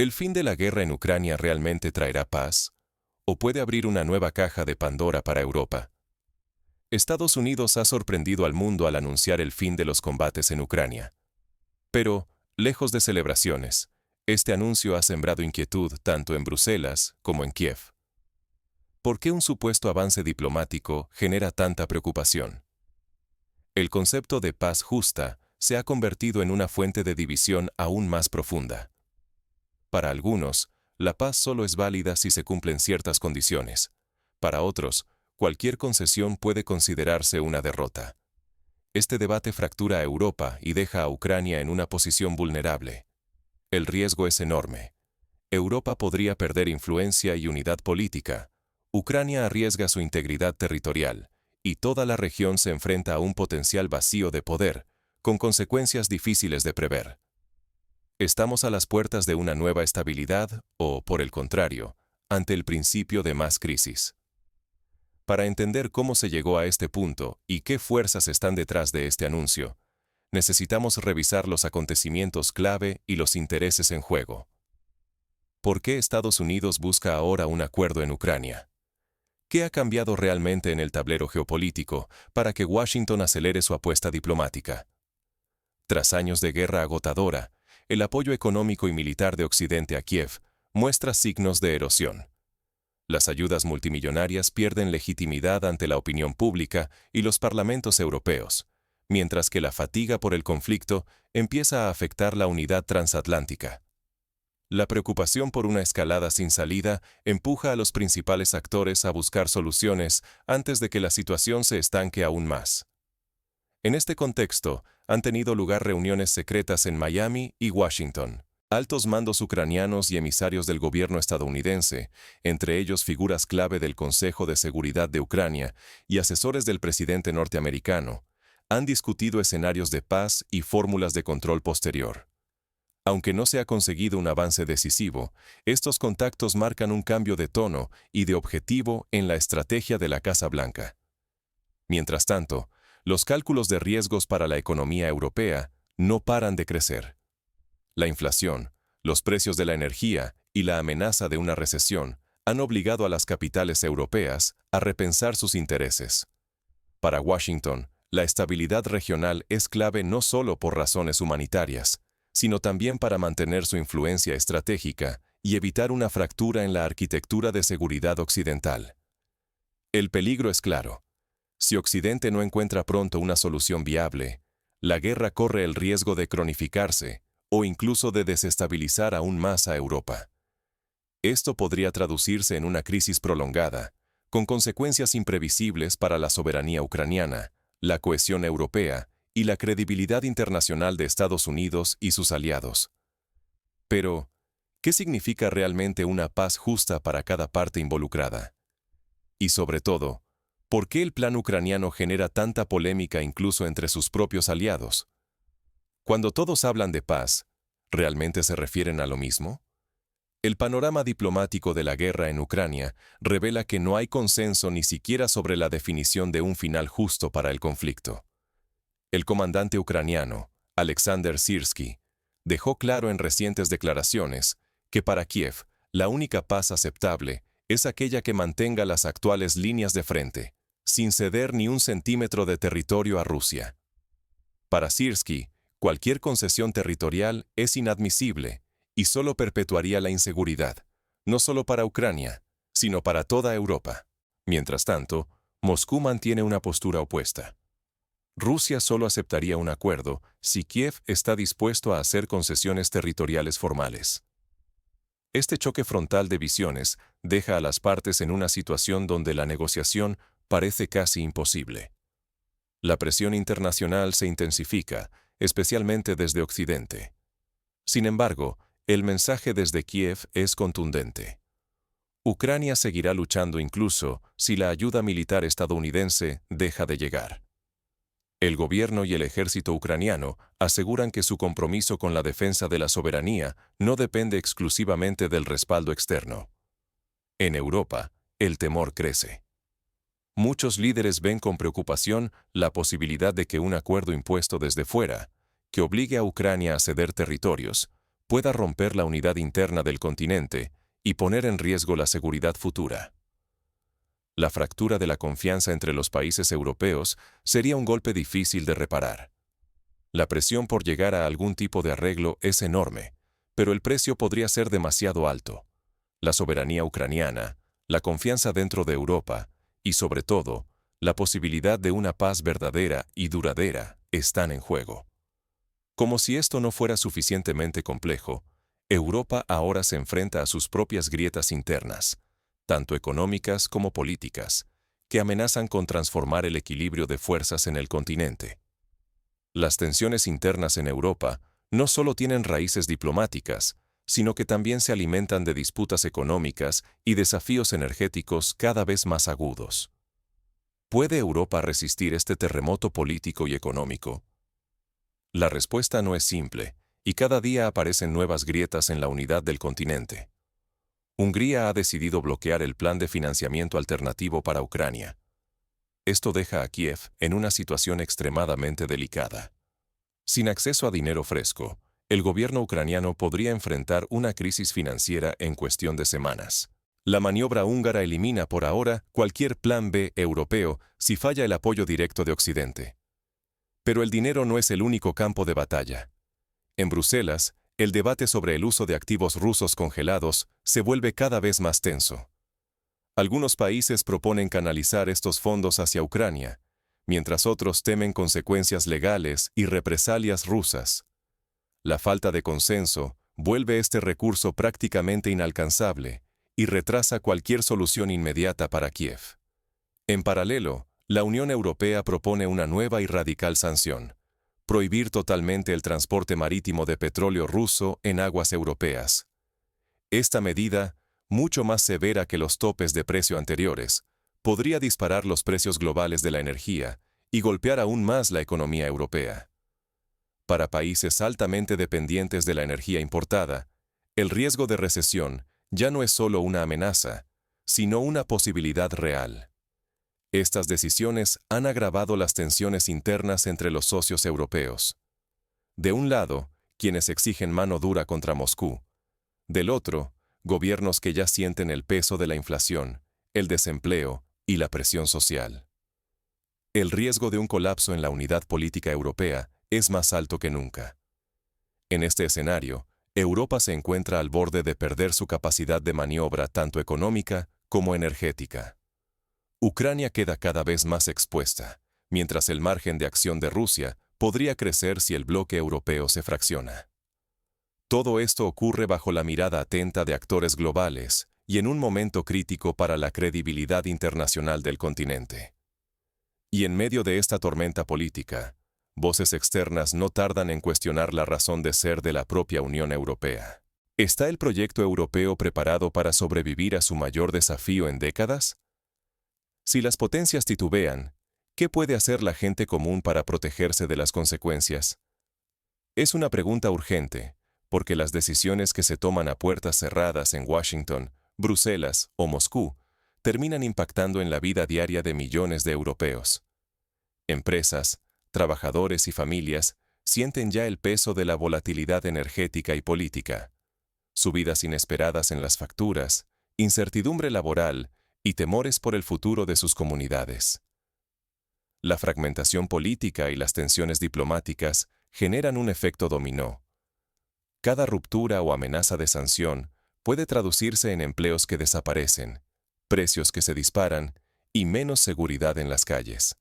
¿El fin de la guerra en Ucrania realmente traerá paz? ¿O puede abrir una nueva caja de Pandora para Europa? Estados Unidos ha sorprendido al mundo al anunciar el fin de los combates en Ucrania. Pero, lejos de celebraciones, este anuncio ha sembrado inquietud tanto en Bruselas como en Kiev. ¿Por qué un supuesto avance diplomático genera tanta preocupación? El concepto de paz justa se ha convertido en una fuente de división aún más profunda. Para algunos, la paz solo es válida si se cumplen ciertas condiciones. Para otros, cualquier concesión puede considerarse una derrota. Este debate fractura a Europa y deja a Ucrania en una posición vulnerable. El riesgo es enorme. Europa podría perder influencia y unidad política. Ucrania arriesga su integridad territorial, y toda la región se enfrenta a un potencial vacío de poder, con consecuencias difíciles de prever. ¿Estamos a las puertas de una nueva estabilidad o, por el contrario, ante el principio de más crisis? Para entender cómo se llegó a este punto y qué fuerzas están detrás de este anuncio, necesitamos revisar los acontecimientos clave y los intereses en juego. ¿Por qué Estados Unidos busca ahora un acuerdo en Ucrania? ¿Qué ha cambiado realmente en el tablero geopolítico para que Washington acelere su apuesta diplomática? Tras años de guerra agotadora, el apoyo económico y militar de Occidente a Kiev muestra signos de erosión. Las ayudas multimillonarias pierden legitimidad ante la opinión pública y los parlamentos europeos, mientras que la fatiga por el conflicto empieza a afectar la unidad transatlántica. La preocupación por una escalada sin salida empuja a los principales actores a buscar soluciones antes de que la situación se estanque aún más. En este contexto, han tenido lugar reuniones secretas en Miami y Washington. Altos mandos ucranianos y emisarios del gobierno estadounidense, entre ellos figuras clave del Consejo de Seguridad de Ucrania y asesores del presidente norteamericano, han discutido escenarios de paz y fórmulas de control posterior. Aunque no se ha conseguido un avance decisivo, estos contactos marcan un cambio de tono y de objetivo en la estrategia de la Casa Blanca. Mientras tanto, los cálculos de riesgos para la economía europea no paran de crecer. La inflación, los precios de la energía y la amenaza de una recesión han obligado a las capitales europeas a repensar sus intereses. Para Washington, la estabilidad regional es clave no solo por razones humanitarias, sino también para mantener su influencia estratégica y evitar una fractura en la arquitectura de seguridad occidental. El peligro es claro. Si Occidente no encuentra pronto una solución viable, la guerra corre el riesgo de cronificarse o incluso de desestabilizar aún más a Europa. Esto podría traducirse en una crisis prolongada, con consecuencias imprevisibles para la soberanía ucraniana, la cohesión europea y la credibilidad internacional de Estados Unidos y sus aliados. Pero, ¿qué significa realmente una paz justa para cada parte involucrada? Y sobre todo, ¿por qué el plan ucraniano genera tanta polémica incluso entre sus propios aliados? Cuando todos hablan de paz, ¿realmente se refieren a lo mismo? El panorama diplomático de la guerra en Ucrania revela que no hay consenso ni siquiera sobre la definición de un final justo para el conflicto. El comandante ucraniano, Alexander Syrski, dejó claro en recientes declaraciones que para Kiev la única paz aceptable es aquella que mantenga las actuales líneas de frente, sin ceder ni un centímetro de territorio a Rusia. Para Syrski, cualquier concesión territorial es inadmisible y solo perpetuaría la inseguridad, no solo para Ucrania, sino para toda Europa. Mientras tanto, Moscú mantiene una postura opuesta. Rusia solo aceptaría un acuerdo si Kiev está dispuesto a hacer concesiones territoriales formales. Este choque frontal de visiones deja a las partes en una situación donde la negociación parece casi imposible. La presión internacional se intensifica, especialmente desde Occidente. Sin embargo, el mensaje desde Kiev es contundente. Ucrania seguirá luchando incluso si la ayuda militar estadounidense deja de llegar. El gobierno y el ejército ucraniano aseguran que su compromiso con la defensa de la soberanía no depende exclusivamente del respaldo externo. En Europa, el temor crece. Muchos líderes ven con preocupación la posibilidad de que un acuerdo impuesto desde fuera, que obligue a Ucrania a ceder territorios, pueda romper la unidad interna del continente y poner en riesgo la seguridad futura. La fractura de la confianza entre los países europeos sería un golpe difícil de reparar. La presión por llegar a algún tipo de arreglo es enorme, pero el precio podría ser demasiado alto. La soberanía ucraniana, la confianza dentro de Europa y, sobre todo, la posibilidad de una paz verdadera y duradera están en juego. Como si esto no fuera suficientemente complejo, Europa ahora se enfrenta a sus propias grietas internas, tanto económicas como políticas, que amenazan con transformar el equilibrio de fuerzas en el continente. Las tensiones internas en Europa no solo tienen raíces diplomáticas, sino que también se alimentan de disputas económicas y desafíos energéticos cada vez más agudos. ¿Puede Europa resistir este terremoto político y económico? La respuesta no es simple, y cada día aparecen nuevas grietas en la unidad del continente. Hungría ha decidido bloquear el plan de financiamiento alternativo para Ucrania. Esto deja a Kiev en una situación extremadamente delicada. Sin acceso a dinero fresco, el gobierno ucraniano podría enfrentar una crisis financiera en cuestión de semanas. La maniobra húngara elimina por ahora cualquier plan B europeo si falla el apoyo directo de Occidente. Pero el dinero no es el único campo de batalla. En Bruselas, el debate sobre el uso de activos rusos congelados se vuelve cada vez más tenso. Algunos países proponen canalizar estos fondos hacia Ucrania, mientras otros temen consecuencias legales y represalias rusas. La falta de consenso vuelve este recurso prácticamente inalcanzable y retrasa cualquier solución inmediata para Kiev. En paralelo, la Unión Europea propone una nueva y radical sanción: prohibir totalmente el transporte marítimo de petróleo ruso en aguas europeas. Esta medida, mucho más severa que los topes de precio anteriores, podría disparar los precios globales de la energía y golpear aún más la economía europea. Para países altamente dependientes de la energía importada, el riesgo de recesión ya no es solo una amenaza, sino una posibilidad real. Estas decisiones han agravado las tensiones internas entre los socios europeos. De un lado, quienes exigen mano dura contra Moscú. Del otro, gobiernos que ya sienten el peso de la inflación, el desempleo y la presión social. El riesgo de un colapso en la unidad política europea es más alto que nunca. En este escenario, Europa se encuentra al borde de perder su capacidad de maniobra tanto económica como energética. Ucrania queda cada vez más expuesta, mientras el margen de acción de Rusia podría crecer si el bloque europeo se fracciona. Todo esto ocurre bajo la mirada atenta de actores globales y en un momento crítico para la credibilidad internacional del continente. Y en medio de esta tormenta política, voces externas no tardan en cuestionar la razón de ser de la propia Unión Europea. ¿Está el proyecto europeo preparado para sobrevivir a su mayor desafío en décadas? Si las potencias titubean, ¿qué puede hacer la gente común para protegerse de las consecuencias? Es una pregunta urgente, porque las decisiones que se toman a puertas cerradas en Washington, Bruselas o Moscú terminan impactando en la vida diaria de millones de europeos. Empresas, trabajadores y familias sienten ya el peso de la volatilidad energética y política, subidas inesperadas en las facturas, incertidumbre laboral y temores por el futuro de sus comunidades. La fragmentación política y las tensiones diplomáticas generan un efecto dominó. Cada ruptura o amenaza de sanción puede traducirse en empleos que desaparecen, precios que se disparan y menos seguridad en las calles.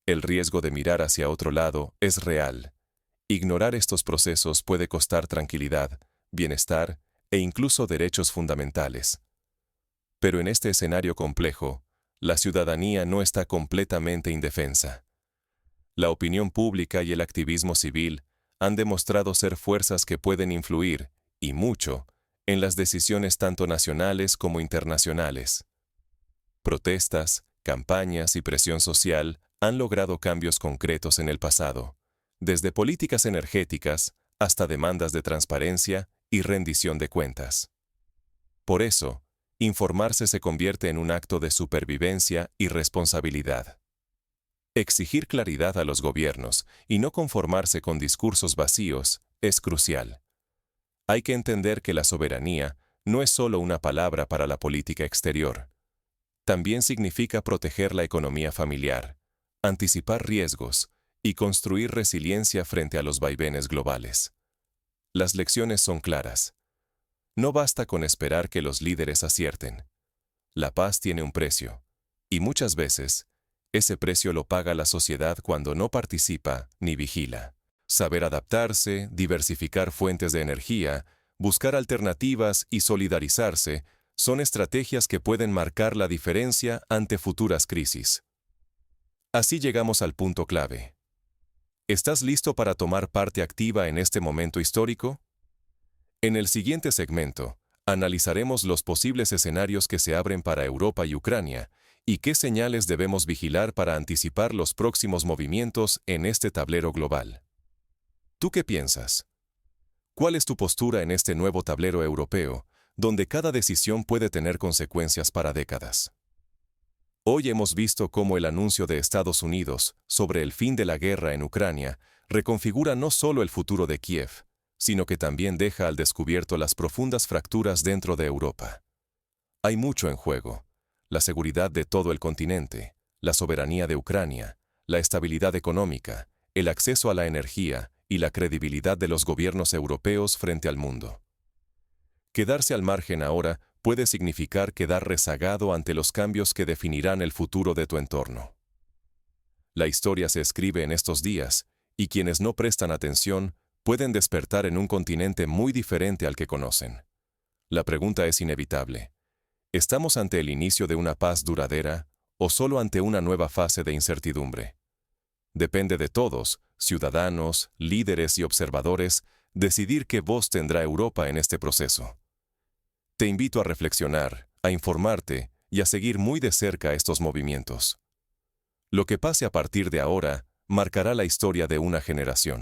El riesgo de mirar hacia otro lado es real. Ignorar estos procesos puede costar tranquilidad, bienestar e incluso derechos fundamentales. Pero en este escenario complejo, la ciudadanía no está completamente indefensa. La opinión pública y el activismo civil han demostrado ser fuerzas que pueden influir, y mucho, en las decisiones tanto nacionales como internacionales. Protestas, campañas y presión social han logrado cambios concretos en el pasado, desde políticas energéticas hasta demandas de transparencia y rendición de cuentas. Por eso, informarse se convierte en un acto de supervivencia y responsabilidad. Exigir claridad a los gobiernos y no conformarse con discursos vacíos es crucial. Hay que entender que la soberanía no es solo una palabra para la política exterior. También significa proteger la economía familiar, anticipar riesgos y construir resiliencia frente a los vaivenes globales. Las lecciones son claras. No basta con esperar que los líderes acierten. La paz tiene un precio, y muchas veces, ese precio lo paga la sociedad cuando no participa ni vigila. Saber adaptarse, diversificar fuentes de energía, buscar alternativas y solidarizarse son estrategias que pueden marcar la diferencia ante futuras crisis. Así llegamos al punto clave. ¿Estás listo para tomar parte activa en este momento histórico? En el siguiente segmento, analizaremos los posibles escenarios que se abren para Europa y Ucrania y qué señales debemos vigilar para anticipar los próximos movimientos en este tablero global. ¿Tú qué piensas? ¿Cuál es tu postura en este nuevo tablero europeo, donde cada decisión puede tener consecuencias para décadas? Hoy hemos visto cómo el anuncio de Estados Unidos sobre el fin de la guerra en Ucrania reconfigura no solo el futuro de Kiev, sino que también deja al descubierto las profundas fracturas dentro de Europa. Hay mucho en juego: la seguridad de todo el continente, la soberanía de Ucrania, la estabilidad económica, el acceso a la energía y la credibilidad de los gobiernos europeos frente al mundo. Quedarse al margen ahora puede significar quedar rezagado ante los cambios que definirán el futuro de tu entorno. La historia se escribe en estos días, y quienes no prestan atención pueden despertar en un continente muy diferente al que conocen. La pregunta es inevitable: ¿estamos ante el inicio de una paz duradera o solo ante una nueva fase de incertidumbre? Depende de todos, ciudadanos, líderes y observadores, decidir qué voz tendrá Europa en este proceso. Te invito a reflexionar, a informarte y a seguir muy de cerca estos movimientos. Lo que pase a partir de ahora marcará la historia de una generación.